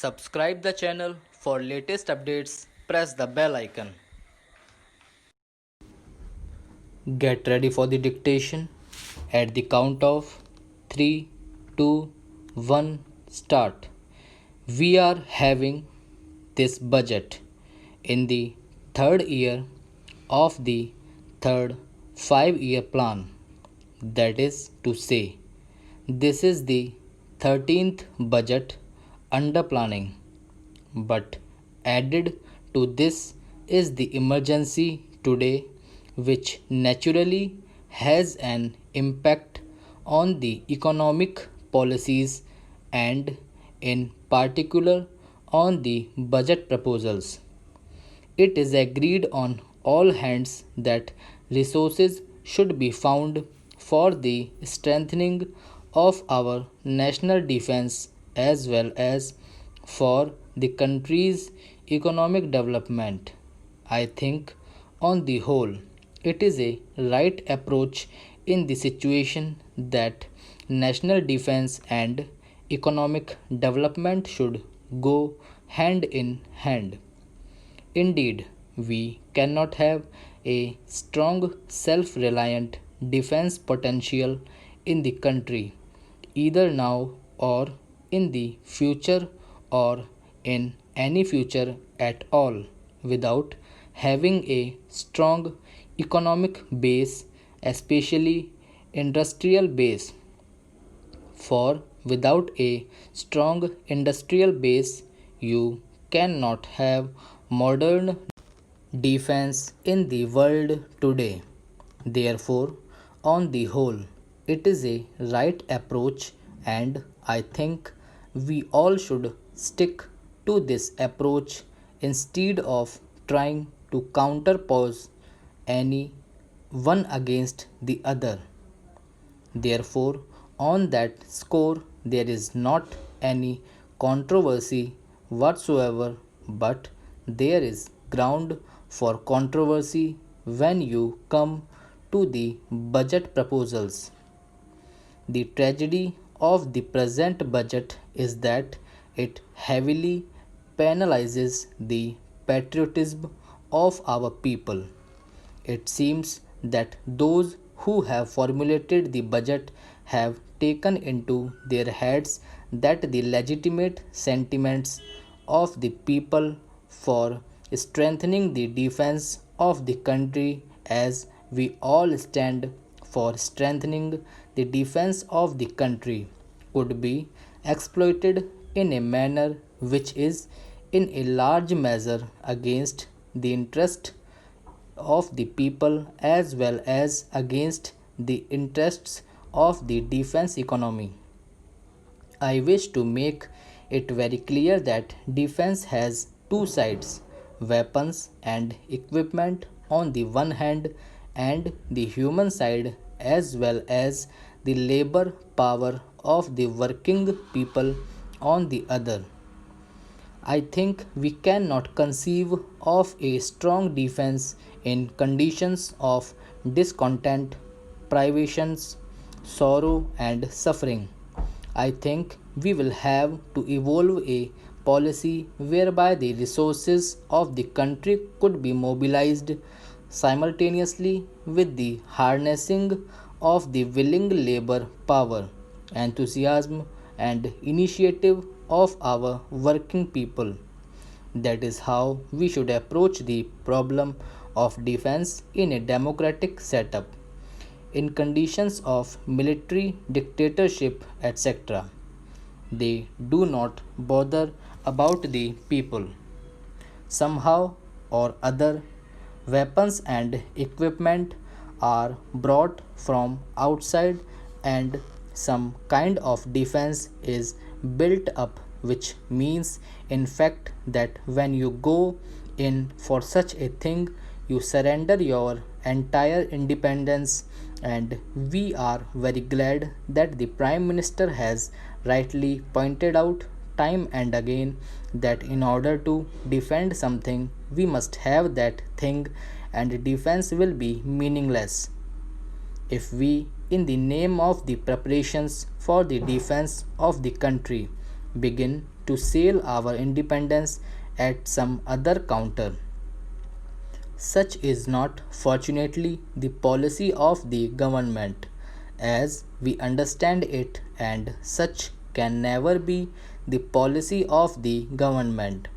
Subscribe the channel for latest updates. Press the bell icon. Get ready for the dictation. At the count of 3, 2, 1, start. We are having this budget in the third year of the third 5-year plan. That is to say, this is the 13th budget under planning. But added to this is the emergency today, which naturally has an impact on the economic policies and, in particular, on the budget proposals. It is agreed on all hands that resources should be found for the strengthening of our national defense as well as for the country's economic development. I think, on the whole, it is a right approach in the situation that national defense and economic development should go hand in hand. Indeed, we cannot have a strong, self reliant defense potential in the country, either now or in the future or in any future at all, without having a strong economic base, especially industrial base. For without a strong industrial base, you cannot have modern defense in the world today. Therefore, on the whole, it is a right approach, and I think we all should stick to this approach instead of trying to counterpose any one against the other. Therefore, on that score, there is not any controversy whatsoever, but there is ground for controversy when you come to the budget proposals. The tragedy of the present budget is that it heavily penalizes the patriotism of our people. It seems that those who have formulated the budget have taken into their heads that the legitimate sentiments of the people for strengthening the defense of the country, as we all stand for strengthening the defense of the country, could be exploited in a manner which is in a large measure against the interest of the people as well as against the interests of the defense economy. I wish to make it very clear that defense has two sides: weapons and equipment on the one hand, and the human side as well as the labor power of the working people on the other. I think we cannot conceive of a strong defense in conditions of discontent, privations, sorrow, and suffering. I think we will have to evolve a policy whereby the resources of the country could be mobilized simultaneously with the harnessing of the willing labor power, enthusiasm, and initiative of our working people. That is how we should approach the problem of defense in a democratic setup. In conditions of military dictatorship, etc., they do not bother about the people. Somehow or other, weapons and equipment are brought from outside, and some kind of defense is built up, which means, in fact, that when you go in for such a thing, you surrender your entire independence. And we are very glad that the Prime Minister has rightly pointed out time and again that in order to defend something, we must have that thing, and defense will be meaningless if we, in the name of the preparations for the defense of the country, begin to sell our independence at some other counter. Such is not, fortunately, the policy of the government as we understand it, and such can never be the policy of the government.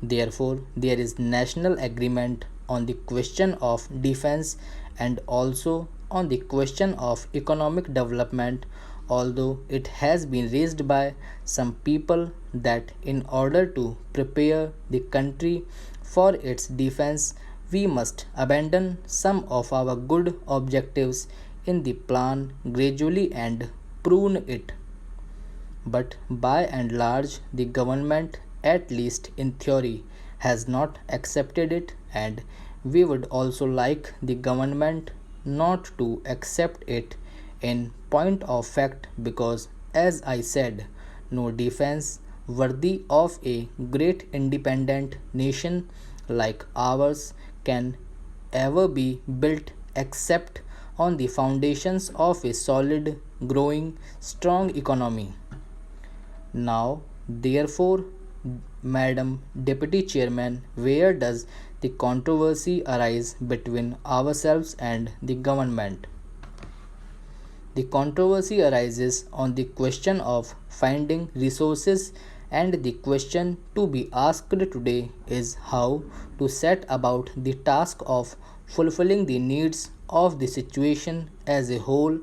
Therefore, there is national agreement on the question of defense and also on the question of economic development, although it has been raised by some people that in order to prepare the country for its defense, we must abandon some of our good objectives in the plan gradually and prune it. But by and large, the government, at least in theory, has not accepted it, and we would also like the government not to accept it in point of fact because, as I said, no defense worthy of a great independent nation like ours can ever be built except on the foundations of a solid, growing, strong economy. Now, therefore, Madam Deputy Chairman, where does the controversy arise between ourselves and the government? The controversy arises on the question of finding resources, and the question to be asked today is how to set about the task of fulfilling the needs of the situation as a whole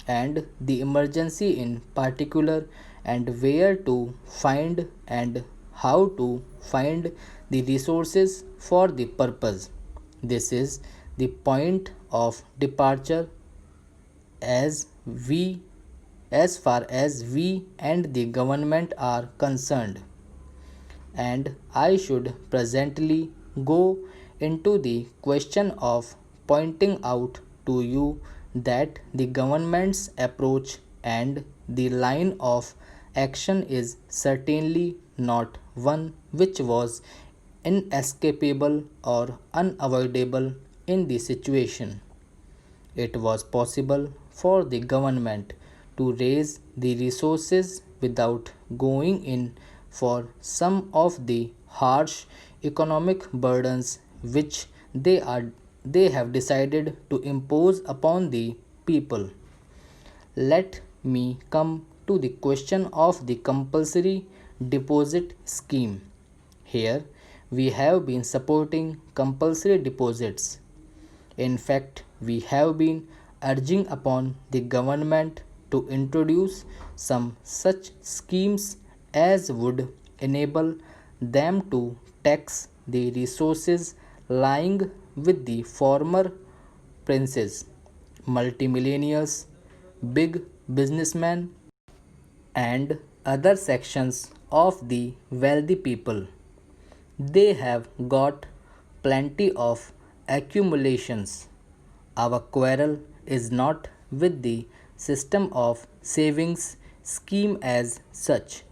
and the emergency in particular, and where to find and how to find the resources for the purpose. This is the point of departure as we as far as we and the government are concerned, and I should presently go into the question of pointing out to you that the government's approach and the line of action is certainly not one which was inescapable or unavoidable in the situation. It was possible for the government to raise the resources without going in for some of the harsh economic burdens which they have decided to impose upon the people. Let me come to the question of the compulsory deposit scheme. Here we have been supporting compulsory deposits. In fact, we have been urging upon the government to introduce some such schemes as would enable them to tax the resources lying with the former princes, multimillionaires, big businessmen, and other sections of the wealthy people. They have got plenty of accumulations. Our quarrel is not with the system of savings scheme as such,